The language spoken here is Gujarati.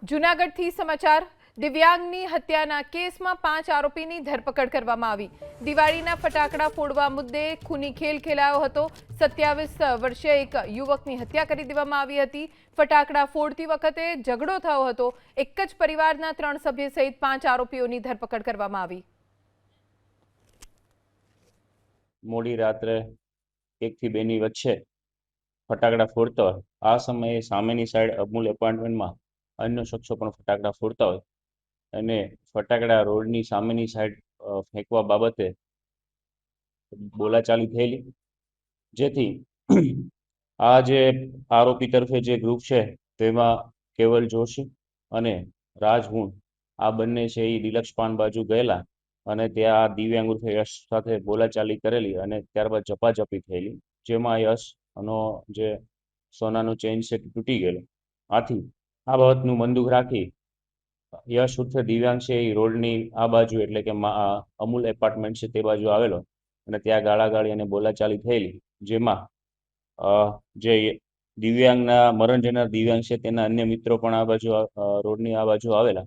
જૂનાગઢથી સમાચાર દિવ્યાંગની હત્યાના કેસમાં 5 આરોપીની ધરપકડ કરવામાં આવી। દિવાળીના ફટાકડા ફોડવા મુદ્દે ખૂની ખેલ ખેલાયો હતો। 27 વર્ષીય એક યુવકની હત્યા કરી દેવામાં આવી હતી। ફટાકડા ફોડતી વખતે ઝઘડો થયો હતો। એક જ પરિવારના 3 સભ્ય સહિત 5 આરોપીઓની ધરપકડ કરવામાં આવી। મોડી રાત્રે 1 થી 2 ની વચ્ચે ફટાકડા ફોડતા હોય આ સમયે સામેની સાઈડ અમૂલ એપાર્ટમેન્ટમાં અન્ય શખ્સો પણ ફટાકડા ફોડતા હોય અને ફટાકડા રોડની સામેની સાઈડ ફેંકવા બાબતે બોલાચાલી થયેલી, જેથી આ જે આરોપી તરફે જે ગ્રુપ છે તેમાં કેવલ જોશી અને રાજ હુણ આ બંને છે એ ડિલક્ષ પાન બાજુ ગયેલા અને ત્યાં દિવ્યાંગ ઉર્ફે યશ સાથે બોલાચાલી કરેલી અને ત્યારબાદ ઝપાઝપી થયેલી, જેમાં યશનો જે સોનાનો ચેઇન છે તૂટી ગયેલો। આથી આ બાબતનું મનદુખ રાખી યશ ઉર્ફે દિવ્યાંગ છે એ રોડની આ બાજુ એટલે કે અમૂલ એપાર્ટમેન્ટ છે તે બાજુ આવેલો અને ત્યાં ગાળાગાળી અને બોલાચાલી થયેલી, જેમાં જે દિવ્યાંગના મરણ જનાર દિવ્યાંગ છે તેના અન્ય મિત્રો પણ આ બાજુ રોડની આ બાજુ આવેલા